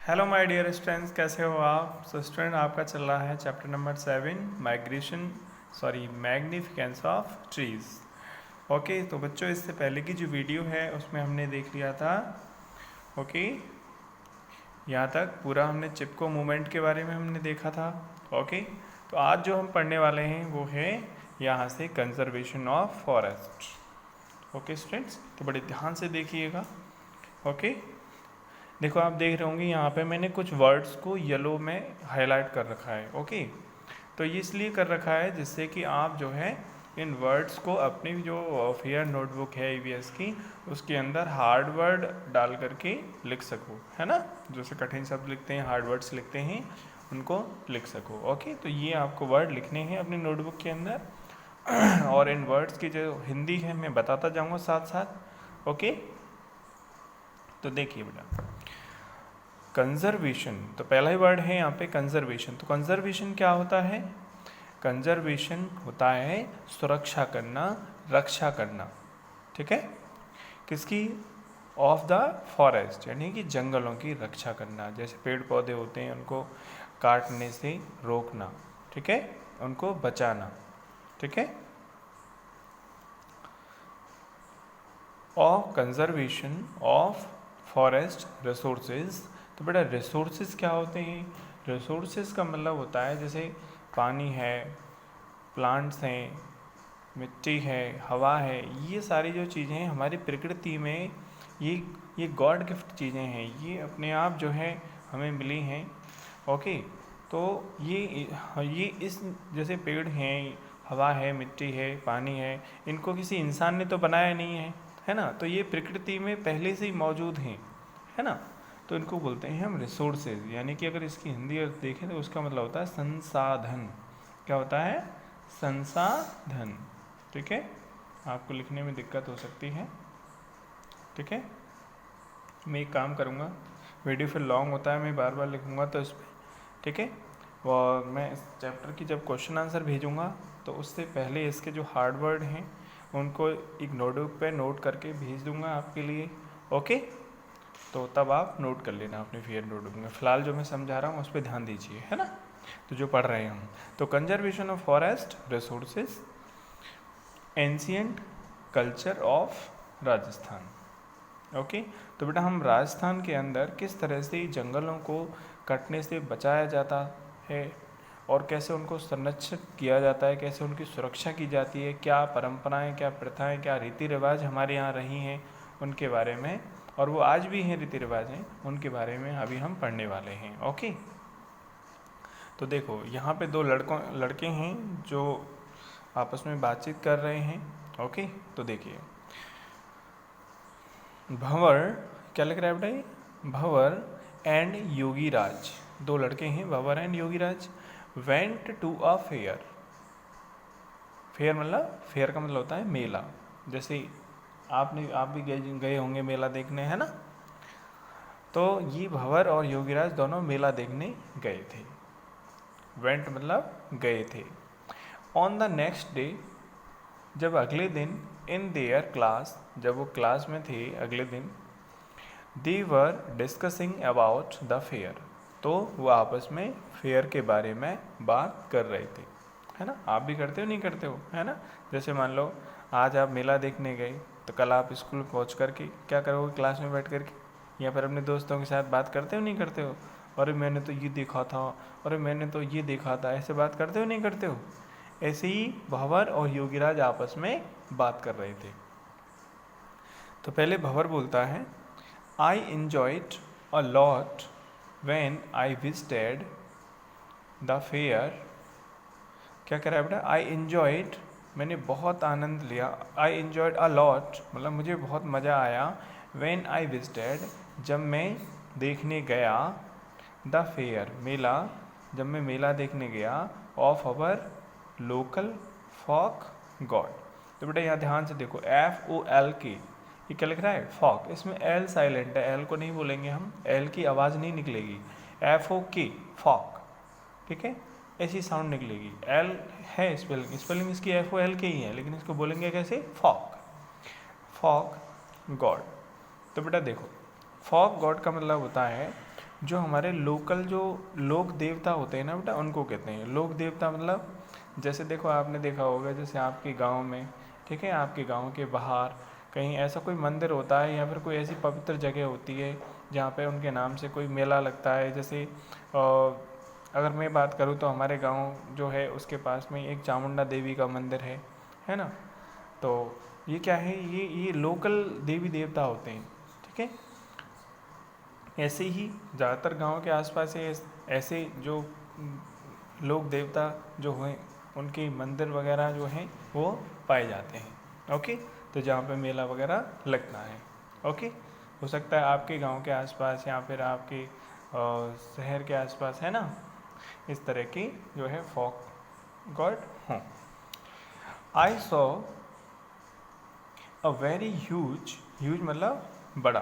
Hello my dear students, कैसे हो आप? सो स्टूडेंट, आपका चल रहा है chapter number 7 magnificence of trees. Okay, तो बच्चों इससे पहले की जो वीडियो है उसमें हमने देख लिया था। ओके, यहाँ तक पूरा हमने चिपको मूवमेंट के बारे में हमने देखा था। ओके, तो आज जो हम पढ़ने वाले हैं वो है यहाँ से conservation of forest. Okay students, तो बड़े ध्यान से देखिएगा। ओके, देखो आप देख रहे होंगे यहाँ पे मैंने कुछ वर्ड्स को येलो में हाईलाइट कर रखा है। ओके, तो ये इसलिए कर रखा है जिससे कि आप जो है इन वर्ड्स को अपनी जो फेयर नोटबुक है ईवीएस की उसके अंदर हार्ड वर्ड डाल करके लिख सको, है ना। जैसे कठिन शब्द लिखते हैं, हार्ड वर्ड्स लिखते हैं, उनको लिख सको। ओके, तो ये आपको वर्ड लिखने हैं अपनी नोटबुक के अंदर और इन वर्ड्स की जो हिंदी है मैं बताता जाऊँगा साथ साथ। ओके, तो देखिए बेटा, कंजर्वेशन तो पहला ही वर्ड है यहाँ पे कंजर्वेशन। तो कंजर्वेशन क्या होता है? कंजर्वेशन होता है सुरक्षा करना, रक्षा करना। ठीक है, किसकी? ऑफ द फॉरेस्ट, यानी कि जंगलों की रक्षा करना। जैसे पेड़ पौधे होते हैं उनको काटने से रोकना, ठीक है, उनको बचाना। ठीक है, of conservation of forest resources. तो बेटा रिसोर्सेज क्या होते हैं? रिसोर्सेज का मतलब होता है जैसे पानी है, प्लांट्स हैं, मिट्टी है, हवा है। ये सारी जो चीज़ें हैं हमारी प्रकृति में, ये गॉड गिफ्ट चीज़ें हैं, ये अपने आप जो है हमें मिली हैं। ओके, तो ये इस जैसे पेड़ हैं, हवा है, मिट्टी है, पानी है, इनको किसी इंसान ने तो बनाया नहीं है ना। तो ये प्रकृति में पहले से ही मौजूद हैं, है ना। तो इनको बोलते हैं हम रिसोर्सेज, यानी कि अगर इसकी हिंदी अर्थ देखें तो उसका मतलब होता है संसाधन। क्या होता है? संसाधन। ठीक है, आपको लिखने में दिक्कत हो सकती है। ठीक है, मैं एक काम करूँगा, वीडियो फिर लॉन्ग होता है, मैं बार बार लिखूँगा तो इस पर। ठीक है, और मैं इस चैप्टर की जब क्वेश्चन आंसर भेजूँगा तो उससे पहले इसके जो हार्ड वर्ड हैं उनको एक नोटबुक पे नोट करके भेज दूँगा आपके लिए। ओके, तो तब आप नोट कर लेना अपनी फेयर नोटबुक में। फ़िलहाल जो मैं समझा रहा हूँ उस पर ध्यान दीजिए, है ना, तो जो पढ़ रहे हम। तो conservation of forest resources, ancient culture of Rajasthan. Okay, तो बेटा हम राजस्थान के अंदर किस तरह से जंगलों को कटने से बचाया जाता है और कैसे उनको संरक्षित किया जाता है, कैसे उनकी सुरक्षा की जाती है, क्या परंपराएं, क्या प्रथाएं, क्या रीति रिवाज हमारे यहाँ रही हैं उनके बारे में, और वो आज भी हैं रीति रिवाज हैं, उनके बारे में अभी हम पढ़ने वाले हैं। ओके, तो देखो यहाँ पे दो लड़के हैं जो आपस में बातचीत कर रहे हैं। ओके, तो देखिए भंवर, क्या लिख रहा है बेटा? ये भंवर एंड योगीराज, दो लड़के हैं Bhanwar and Yogiraj, went to a fair. Fair मतलब, फेयर का मतलब होता है मेला। जैसे आप भी गए होंगे मेला देखने, है ना। तो ये भंवर और योगीराज दोनों मेला देखने गए थे। वेंट मतलब गए थे। ऑन द नेक्स्ट डे, जब अगले दिन, इन देयर क्लास, जब वो क्लास में थे अगले दिन, they were discussing about the fair, तो वो आपस में फेयर के बारे में बात कर रहे थे, है ना। आप भी करते हो, नहीं करते हो, है ना। जैसे मान लो आज आप मेला देखने गए तो कल आप स्कूल पहुंच करके क्या करोगे? क्लास में बैठ करके या फिर अपने दोस्तों के साथ बात करते हो, नहीं करते हो? अरे मैंने तो ये देखा था, अरे मैंने तो ये देखा था, ऐसे बात करते हो, नहीं करते हो? ऐसे ही भंवर और योगीराज आपस में बात कर रहे थे। तो पहले भंवर बोलता है, आई enjoyed a lot when I visited the fair। क्या कह रहा है बेटा? आई enjoyed, मैंने बहुत आनंद लिया। आई enjoyed a lot मतलब मुझे बहुत मज़ा आया। when I visited, जब मैं देखने गया, the fair मेला, जब मैं मेला देखने गया, of our local folk god। तो बेटा यहाँ ध्यान से देखो, FOLK, ये क्या लिख रहा है? फॉक। इसमें एल साइलेंट है, एल को नहीं बोलेंगे हम, एल की आवाज़ नहीं निकलेगी। FOK फॉक, ठीक है, ऐसी साउंड निकलेगी। एल है स्पेलिंग इसकी FOLK ही है, लेकिन इसको बोलेंगे कैसे? Folk, folk god. तो बेटा देखो, फॉक गॉड का मतलब होता है जो हमारे लोकल जो लोक देवता होते हैं ना बेटा, उनको कहते हैं लोक देवता। मतलब जैसे देखो, आपने देखा होगा जैसे आपके गांव में, ठीक है, आपके गांव के बाहर कहीं ऐसा कोई मंदिर होता है या फिर कोई ऐसी पवित्र जगह होती है जहाँ पे उनके नाम से कोई मेला लगता है। जैसे अगर मैं बात करूँ तो हमारे गांव जो है उसके पास में एक चामुंडा देवी का मंदिर है ना। तो ये क्या है, ये लोकल देवी देवता होते हैं, ठीक है। ऐसे ही ज़्यादातर गांव के आसपास ऐसे जो लोक देवता जो हैं उनके मंदिर वगैरह जो हैं वो पाए जाते हैं। ओके, तो जहाँ पे मेला वगैरह लगता है। ओके, हो सकता है आपके गांव के आसपास या फिर आपके शहर के आसपास, है ना, इस तरह की जो है फोक गॉड हों। I saw a very huge, huge मतलब बड़ा।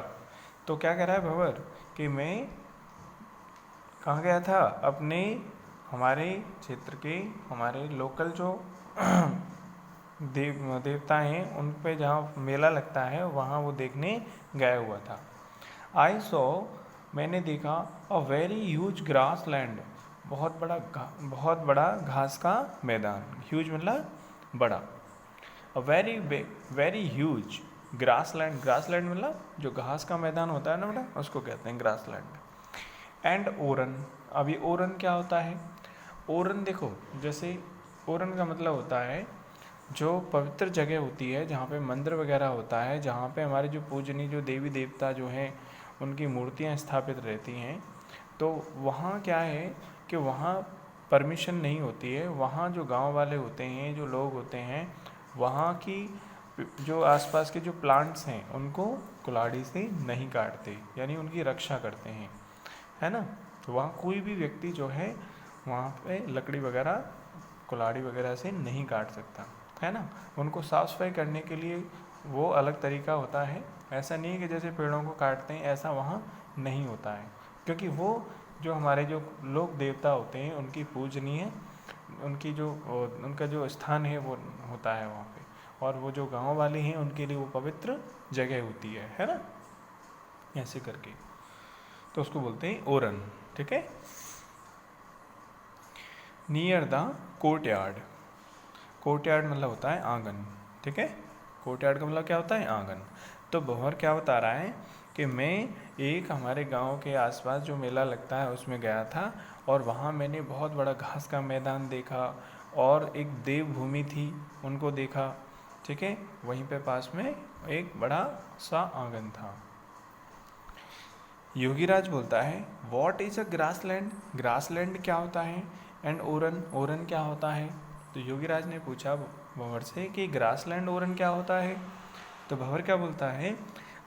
तो क्या कह रहा है भंवर कि मैं कहाँ गया था, अपने हमारे क्षेत्र के हमारे लोकल जो देवता हैं उन पे जहाँ मेला लगता है वहाँ वो देखने गया हुआ था। आई सॉ, मैंने देखा, a very huge grass land, बहुत बड़ा घास का मैदान। ह्यूज मतलब बड़ा। A very huge grass land, grass land मतलब जो घास का मैदान होता है ना बेटा, उसको कहते हैं ग्रास लैंड। एंड ओरन, अभी ओरन क्या होता है, ओरन देखो, जैसे ओरन का मतलब होता है जो पवित्र जगह होती है जहाँ पे मंदिर वगैरह होता है, जहाँ पे हमारे जो पूजनीय जो देवी देवता जो हैं उनकी मूर्तियाँ स्थापित रहती हैं। तो वहाँ क्या है कि वहाँ परमिशन नहीं होती है, वहाँ जो गांव वाले होते हैं, जो लोग होते हैं, वहाँ की जो आसपास के जो प्लांट्स हैं उनको कुल्हाड़ी से नहीं काटते, यानी उनकी रक्षा करते हैं, है ना। तो वहाँ कोई भी व्यक्ति जो है वहाँ पे लकड़ी वगैरह कुल्हाड़ी वगैरह से नहीं काट सकता, है ना। उनको साफ़ सफाई करने के लिए वो अलग तरीका होता है। ऐसा नहीं है कि जैसे पेड़ों को काटते हैं, ऐसा वहाँ नहीं होता है, क्योंकि वो जो हमारे जो लोक देवता होते हैं उनकी पूजनीय, उनकी जो उनका जो स्थान है वो होता है वहाँ पे, और वो जो गांव वाले हैं उनके लिए वो पवित्र जगह होती है ना, ऐसे करके। तो उसको बोलते हैं ओरन, ठीक है। Near the court yard, court yard मतलब होता है आंगन, ठीक है। कोर्ट यार्ड का मतलब क्या होता है, आंगन। तो भंवर क्या बता रहा है कि मैं एक हमारे गांव के आसपास जो मेला लगता है उसमें गया था, और वहाँ मैंने बहुत बड़ा घास का मैदान देखा और एक देवभूमि थी उनको देखा, ठीक है। वहीं पे पास में एक बड़ा सा आंगन था। योगीराज बोलता है, what is a grass land, grass land क्या होता है, एंड ओरन, ओरन क्या होता है। तो योगीराज ने पूछा भंवर से कि ग्रास लैंड ओरन क्या होता है। तो भंवर क्या बोलता है,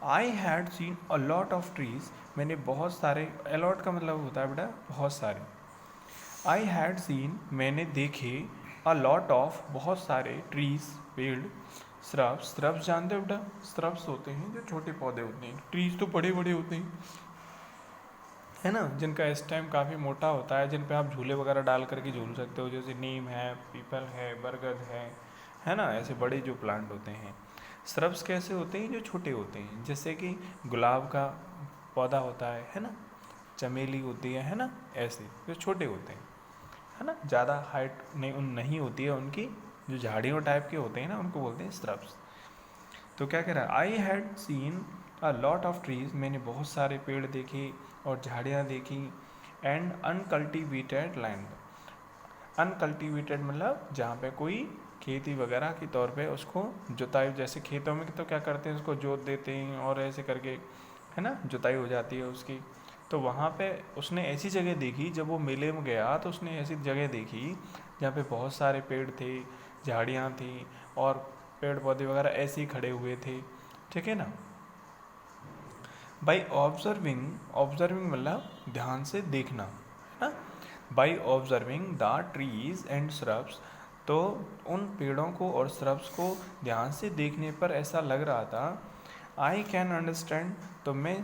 I had seen a lot of trees, मैंने बहुत सारे, अलॉट का मतलब होता है बेटा बहुत सारे। आई हैड सीन, मैंने देखे, अ लॉट ऑफ बहुत सारे, ट्रीज पेड़, श्रब्स, श्रब्स जानते हो बेटा, श्रब्स होते हैं जो छोटे पौधे होते हैं, ट्रीज तो बड़े बड़े होते हैं, है ना, जिनका इस टाइम काफ़ी मोटा होता है, जिन पे आप झूले वगैरह डाल करके झूल सकते हो, जैसे नीम है, पीपल है, बरगद है ना, ऐसे बड़े जो प्लांट होते हैं। श्रब्स कैसे होते हैं, जो छोटे होते हैं, जैसे कि गुलाब का पौधा होता है ना, चमेली होती है ना, ऐसे जो छोटे होते हैं, है ना, ज़्यादा हाइट नहीं होती है उनकी, जो झाड़ियों टाइप के होते हैं ना उनको बोलते हैं श्रब्स। तो क्या कह रहा है, I had seen a lot of trees, मैंने बहुत सारे पेड़ देखे और झाड़ियाँ देखी, एंड अनकल्टिवेटेड लैंड, अनकल्टिवेटेड मतलब जहाँ पे कोई खेती वगैरह के तौर पे उसको जुताई, जैसे खेतों में तो क्या करते हैं उसको जोत देते हैं और ऐसे करके, है ना, जुताई हो जाती है उसकी। तो वहाँ पे उसने ऐसी जगह देखी, जब वो मेले में गया तो उसने ऐसी जगह देखी जहाँ पे बहुत सारे पेड़ थे, झाड़ियाँ थी और पेड़ पौधे वगैरह ऐसे ही खड़े हुए थे, ठीक है ना। बाई ऑब्जर्विंग, ऑब्जर्विंग मतलब ध्यान से देखना, है ना। By observing the trees and shrubs, तो उन पेड़ों को और श्रब्स को ध्यान से देखने पर ऐसा लग रहा था, आई कैन अंडरस्टैंड, तो मैं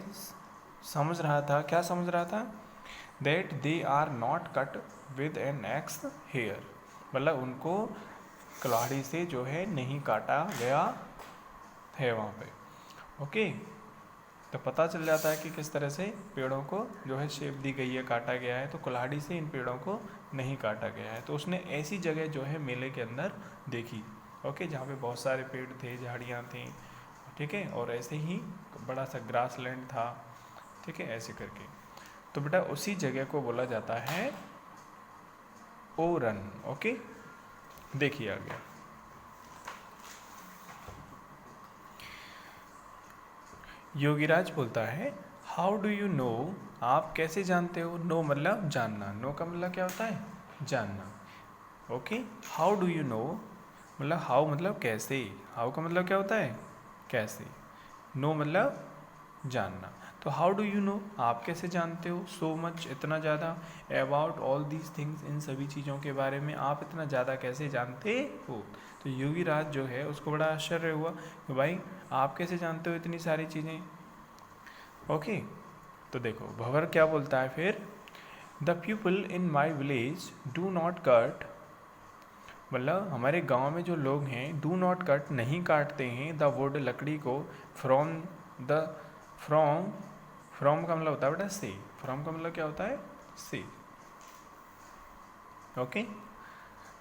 समझ रहा था, क्या समझ रहा था, that they are not cut with an axe here, मतलब उनको कुल्हाड़ी से जो है नहीं काटा गया है वहाँ पे। ओके, तो पता चल जाता है कि किस तरह से पेड़ों को जो है शेप दी गई है, काटा गया है। तो कुल्हाड़ी से इन पेड़ों को नहीं काटा गया है। तो उसने ऐसी जगह जो है मेले के अंदर देखी, ओके, जहाँ पे बहुत सारे पेड़ थे, झाड़ियाँ थी, ठीक है, और ऐसे ही बड़ा सा ग्रास लैंड था, ठीक है, ऐसे करके। तो बेटा उसी जगह को बोला जाता है ओरन, ओके। देखिए आगे, योगीराज बोलता है हाउ डू यू नो, आप कैसे जानते हो। नो मतलब जानना, नो का मतलब क्या होता है, जानना, okay. How do you know मतलब हाउ मतलब कैसे, हाउ का मतलब क्या होता है, कैसे, नो मतलब जानना। तो हाउ डू यू नो, आप कैसे जानते हो, सो मच इतना ज़्यादा, about all these things in सभी चीज़ों के बारे में आप इतना ज़्यादा कैसे जानते हो। तो योगीराज जो है उसको बड़ा आश्चर्य हुआ कि भाई आप कैसे जानते हो इतनी सारी चीज़ें, ओके। तो देखो भंवर क्या बोलता है फिर, the people in my village do not cut, मतलब हमारे गांव में जो लोग हैं डू नॉट कट नहीं काटते हैं, द वुड लकड़ी को, फ्रॉम द फ्रॉम, फ्रॉम का मतलब होता है बेटा से, फ्रॉम का मतलब क्या होता है से, ओके।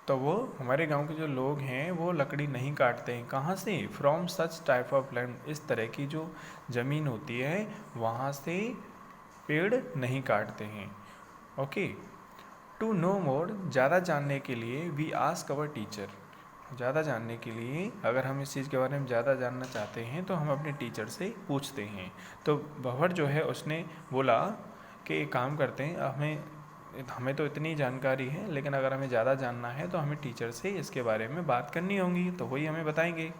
तो वो हमारे गांव के जो लोग हैं वो लकड़ी नहीं काटते हैं, कहाँ से, from such type of land, इस तरह की जो ज़मीन होती है वहाँ से पेड़ नहीं काटते हैं, ओके। टू नो मोर, ज़्यादा जानने के लिए वी आस्क अवर टीचर, ज़्यादा जानने के लिए अगर हम इस चीज़ के बारे में ज़्यादा जानना चाहते हैं तो हम अपने टीचर से पूछते हैं। तो भंवर जो है उसने बोला कि एक काम करते हैं, हमें तो इतनी जानकारी है, लेकिन अगर हमें ज़्यादा जानना है तो हमें टीचर से इसके बारे में बात करनी होगी, तो वही हमें बताएंगे,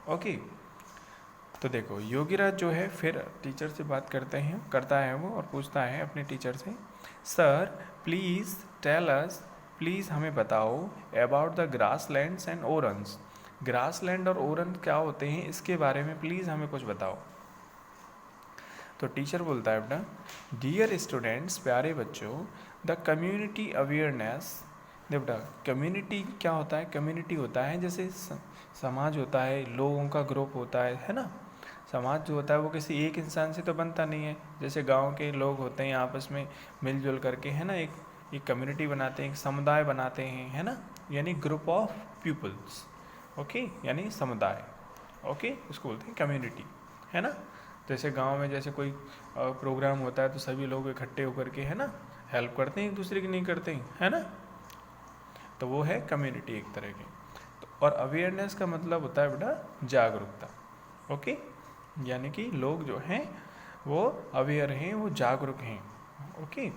ओके। तो देखो योगीराज जो है फिर टीचर से बात करता है वो, और पूछता है अपने टीचर से, sir please tell us, please हमें बताओ about the grass lands and orans, grass land और ओरन क्या होते हैं इसके बारे में प्लीज़ हमें कुछ बताओ। तो टीचर बोलता है बेटा, डियर स्टूडेंट्स, प्यारे बच्चों, द कम्युनिटी अवेयरनेस, बेटा कम्युनिटी क्या होता है, कम्युनिटी होता है जैसे समाज होता है, लोगों का ग्रुप होता है ना। समाज जो होता है वो किसी एक इंसान से तो बनता नहीं है, जैसे गांव के लोग होते हैं आपस में मिलजुल करके, है ना, एक कम्युनिटी बनाते हैं, एक समुदाय बनाते हैं, है ना, यानी ग्रुप ऑफ पीपल्स, ओके, यानी समुदाय, ओके, उसको बोलते हैं कम्युनिटी, है ना। जैसे गांव में जैसे कोई प्रोग्राम होता है तो सभी लोग इकट्ठे होकर के, है ना, हेल्प करते हैं एक दूसरे की, नहीं करते हैं, है ना, तो वो है कम्युनिटी एक तरह की। तो और अवेयरनेस का मतलब होता है बेटा जागरूकता, ओके, यानी कि लोग जो हैं वो अवेयर हैं, वो जागरूक हैं, ओके।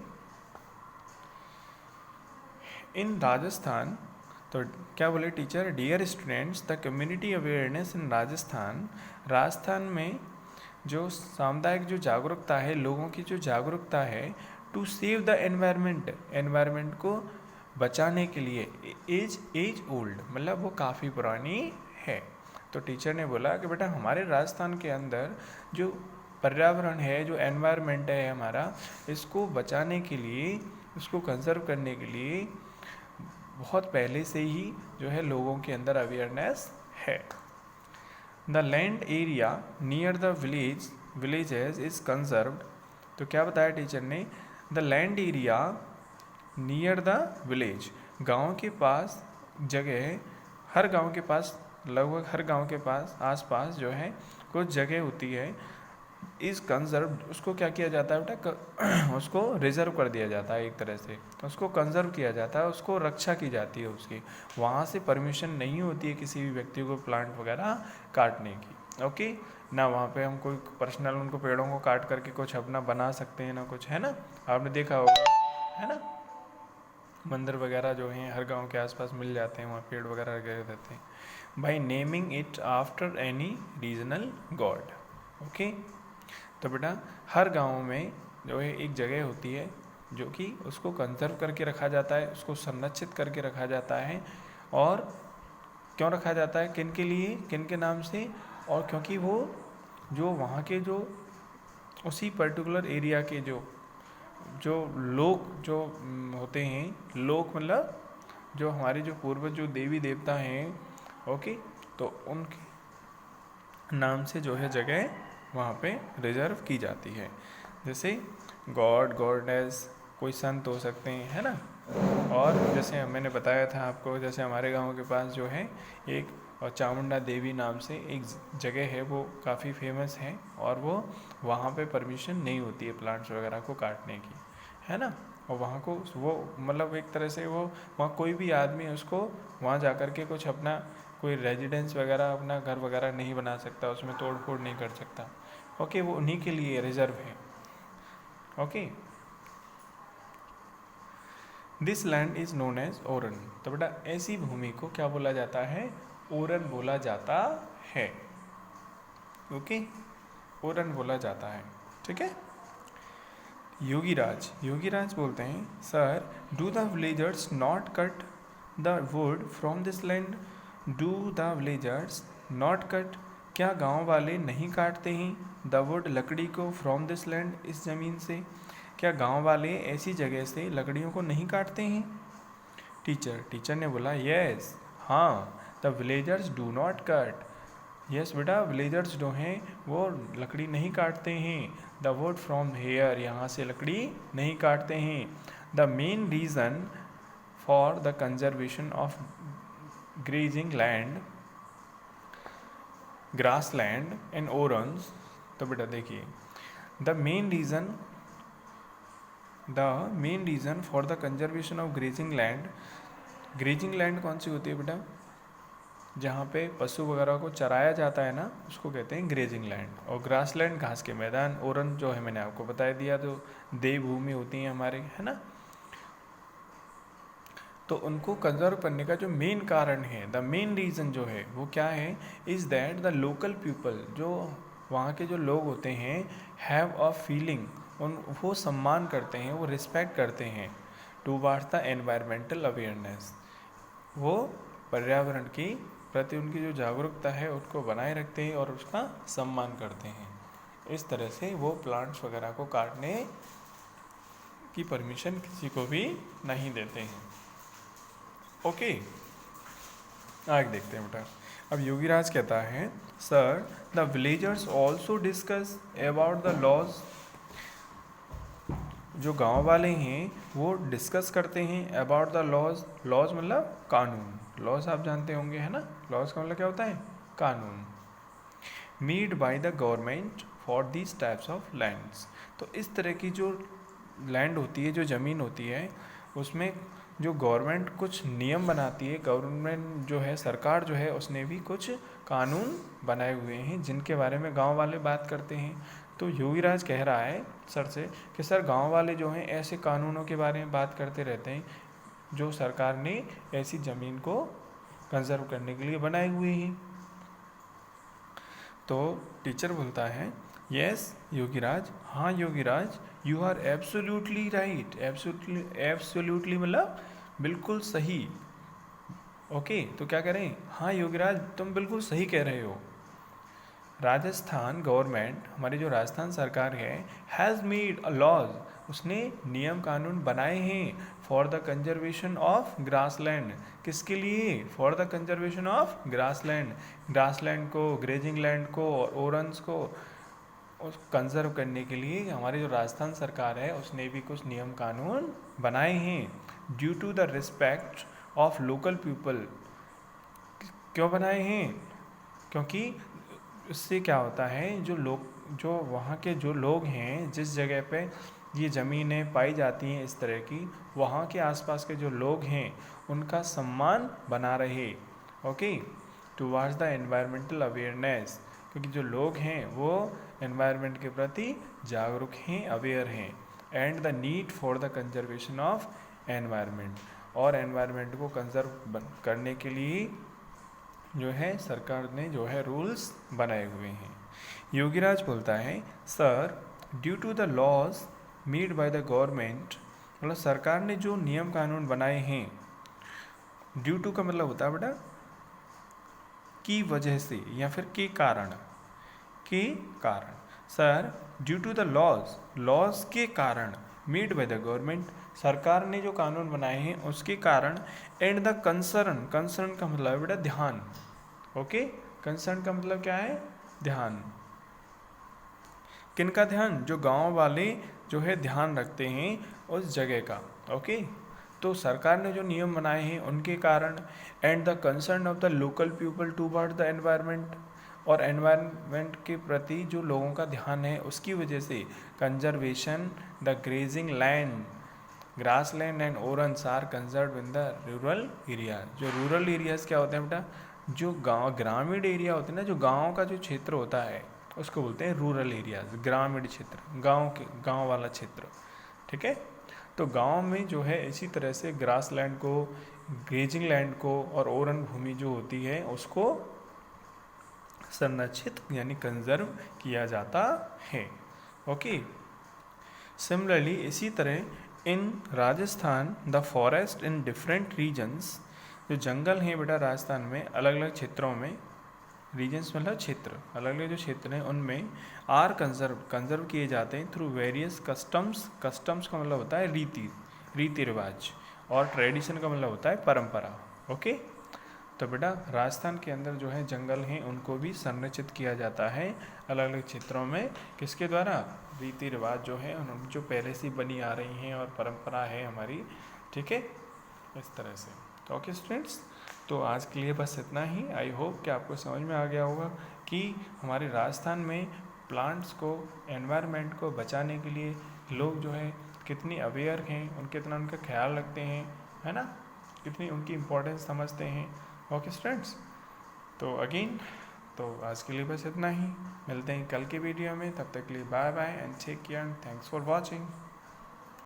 इन राजस्थान, तो क्या बोले teacher, dear students, the community awareness in Rajasthan, Rajasthan में जो सामुदायिक जो जागरूकता है, लोगों की जो जागरूकता है, to save the environment, environment को बचाने के लिए, एज ओल्ड मतलब वो काफ़ी पुरानी है। तो टीचर ने बोला कि बेटा हमारे राजस्थान के अंदर जो पर्यावरण है, जो एनवायरनमेंट है हमारा, इसको बचाने के लिए, उसको कंजर्व करने के लिए बहुत पहले से ही जो है लोगों के अंदर अवेयरनेस है। The land area near the villages is conserved, तो क्या बताया टीचर ने, the land area near the village, गांव के पास जगह, हर गांव के पास, लगभग हर गांव के पास आसपास जो है कुछ जगह होती है, इज़ कंजर्व्ड, उसको क्या किया जाता है बेटा, उसको रिजर्व कर दिया जाता है एक तरह से, उसको कंजर्व किया जाता है, उसको रक्षा की जाती है उसकी, वहाँ से परमिशन नहीं होती है किसी भी व्यक्ति को प्लांट वगैरह काटने की, ओके ना, वहाँ पे हम कोई पर्सनल उनको पेड़ों को काट करके कुछ अपना बना सकते हैं ना कुछ, है ना, आपने देखा होगा, है ना, मंदिर वगैरह जो हैं हर गांव के आसपास मिल जाते हैं, वहाँ पेड़ वगैरह लगे रहते हैं। By naming it after any regional God, okay. तो बेटा हर गांव में जो है एक जगह होती है जो कि उसको कंजर्व करके रखा जाता है, उसको संरक्षित करके रखा जाता है, और क्यों रखा जाता है, किन के लिए, किन के नाम से, और क्योंकि वो जो वहाँ के जो उसी पर्टिकुलर एरिया के जो जो लोग जो होते हैं, लोग मतलब जो हमारे जो पूर्वज जो देवी देवता हैं, ओके, तो उनके नाम से जो है जगह वहाँ पे रिजर्व की जाती है। जैसे गॉड, गॉडेस, कोई संत हो सकते हैं, है ना। और जैसे मैंने बताया था आपको, जैसे हमारे गांव के पास जो है एक चामुंडा देवी नाम से एक जगह है, वो काफ़ी फेमस है, और वो वहाँ पे परमिशन नहीं होती है प्लांट्स वगैरह को काटने की, है ना। और वहाँ को वो मतलब एक तरह से वो वहाँ कोई भी आदमी उसको वहाँ जा कर के कुछ अपना कोई रेजिडेंस वगैरह, अपना घर वगैरह नहीं बना सकता, उसमें तोड़ फोड़ नहीं कर सकता। ओके, वो उन्हीं के लिए रिजर्व है। Okay, this land is known as oran. तो बेटा ऐसी भूमि को क्या बोला जाता है? ओरन बोला जाता है। ओके, ओरन बोला जाता है। ठीक है। योगीराज, योगीराज बोलते हैं, sir do the villagers not cut the wood from this land? Do the villagers not cut, क्या गांव वाले नहीं काटते हैं द वुड, लकड़ी को, फ्रॉम दिस लैंड, इस ज़मीन से? क्या गांव वाले ऐसी जगह से लकड़ियों को नहीं काटते हैं? टीचर, टीचर ने बोला यस, हाँ, the villagers do not cut. Yes बेटा, विलेजर्स जो हैं वो लकड़ी नहीं काटते हैं। द वुड फ्रॉम हेयर, यहाँ से लकड़ी नहीं काटते हैं। The main reason for the conservation of grazing land, grass land and orans. तो बेटा देखिए, the main reason for the conservation of grazing land, grazing land कौन सी होती है बेटा? जहाँ पे पशु वगैरह को चराया जाता है ना, उसको कहते हैं ग्रेजिंग लैंड। और ग्रास लैंड, घास के मैदान। ओरन जो है मैंने आपको बता दिया, जो देवभूमि होती है हमारे, है ना। तो उनको कंजर्व करने का जो मेन कारण है, द मेन रीज़न जो है वो क्या है? Is that the local people, जो वहाँ के जो लोग होते हैं, हैव अ फीलिंग, वो सम्मान करते हैं, वो रिस्पेक्ट करते हैं टूवार्ड्स द एनवायरमेंटल अवेयरनेस, वो पर्यावरण की प्रति उनकी जो जागरूकता है उसको बनाए रखते हैं और उसका सम्मान करते हैं। इस तरह से वो प्लांट्स वगैरह को काटने की परमिशन किसी को भी नहीं देते हैं। ओके, आगे देखते हैं बेटा। अब योगीराज कहता है, sir the villagers also discuss about the laws, जो गांव वाले हैं वो डिस्कस करते हैं अबाउट द लॉज। लॉज मतलब कानून, लॉज आप जानते होंगे, है ना। लॉज का मतलब क्या होता है? कानून। Made by the government for this types of lands. तो इस तरह की जो लैंड होती है, जो ज़मीन होती है, उसमें जो गवर्नमेंट कुछ नियम बनाती है, गवर्नमेंट जो है, सरकार जो है, उसने भी कुछ कानून बनाए हुए हैं जिनके बारे में गांव वाले बात करते हैं। तो योगीराज कह रहा है सर से कि सर गांव वाले जो हैं ऐसे कानूनों के बारे में बात करते रहते हैं जो सरकार ने ऐसी ज़मीन को कंजर्व करने के लिए बनाए हुए हैं। तो टीचर बोलता है, यस योगीराज, हाँ Yogiraj, you are absolutely right. Absolutely मतलब बिल्कुल सही। ओके, तो क्या करें? हाँ योगीराज, तुम बिल्कुल सही कह रहे हो। राजस्थान गवर्नमेंट, हमारी जो राजस्थान सरकार है, हैज़ मेड अ लॉज, उसने नियम कानून बनाए हैं for the conservation of grass land. किसके लिए? For the conservation of grass land, grass land को, ग्रेजिंग लैंड को और ओरन्स को कंजर्व करने के लिए हमारी जो राजस्थान सरकार है उसने भी कुछ नियम कानून बनाए हैं। Due to the respect of local people. क्यों बनाए हैं? क्योंकि इससे क्या होता है, जो वहाँ के जो लोग हैं, जिस जगह पे ये ज़मीनें पाई जाती हैं इस तरह की, वहाँ के आसपास के जो लोग हैं उनका सम्मान बना रहे। Okay, towards the environmental awareness, क्योंकि जो लोग हैं वो एनवायरनमेंट के प्रति जागरूक हैं, अवेयर हैं। And the need for the conservation of environment, और एनवायरनमेंट को कंजर्व करने के लिए जो है सरकार ने जो है रूल्स बनाए हुए हैं। योगीराज बोलता है, sir due to the laws made by the government, मतलब सरकार ने जो नियम कानून बनाए हैं, ड्यू टू का मतलब होता है बेटा की वजह से या फिर के कारण, के कारण। Sir due to the laws, laws के कारण, मेड बाय द गवर्नमेंट, सरकार ने जो कानून बनाए हैं उसके कारण, एंड द कंसर्न, कंसर्न का मतलब है बेटा ध्यान। ओके, कंसर्न का मतलब क्या है? ध्यान। किनका ध्यान? जो गांव वाले जो है ध्यान रखते हैं उस जगह का। ओके, तो सरकार ने जो नियम बनाए हैं उनके कारण, and the concern of the local people toward the environment, और एनवायरनमेंट के प्रति जो लोगों का ध्यान है उसकी वजह से conservation the grazing land, grass land and orans are conserve in the rural area. जो रूरल एरियाज क्या होते हैं बेटा? जो गांव, ग्रामीण एरिया होते हैं ना, जो गांव का जो क्षेत्र होता है उसको बोलते हैं रूरल एरियाज, ग्रामीण क्षेत्र, गांव वाला क्षेत्र। ठीक है, तो गांव में जो है इसी तरह से ग्रास लैंड को, ग्रेजिंग लैंड को और ओरन भूमि जो होती है उसको संरक्षित यानी कंजर्व किया जाता है। ओके, सिमिलरली इसी तरह in Rajasthan the forest in different regions, जो जंगल हैं बेटा राजस्थान में अलग अलग क्षेत्रों में, रीजन्स मतलब क्षेत्र, अलग अलग जो क्षेत्र हैं उनमें आर कंजर्व किए जाते हैं थ्रू वेरियस कस्टम्स। कस्टम्स का मतलब होता है रीति रिवाज, और ट्रेडिशन का मतलब होता है परंपरा। ओके, तो बेटा राजस्थान के अंदर जो है जंगल हैं उनको भी संरक्षित किया जाता है अलग अलग क्षेत्रों में, किसके द्वारा? रीति रिवाज जो है जो पहले से बनी आ रही हैं और परंपरा है हमारी। ठीक है, इस तरह से। तो ओके स्टूडेंट्स, तो आज के लिए बस इतना ही। आई होप कि आपको समझ में आ गया होगा कि हमारे राजस्थान में प्लांट्स को, एनवायरनमेंट को बचाने के लिए लोग जो है कितनी अवेयर हैं, कितना उनका ख्याल रखते हैं, है ना, कितनी उनकी इम्पोर्टेंस समझते हैं। ओके स्टूडेंट्स, तो अगेन, तो आज के लिए बस इतना ही। मिलते हैं कल के वीडियो में, तब तक के लिए bye bye and take care, thanks for watching.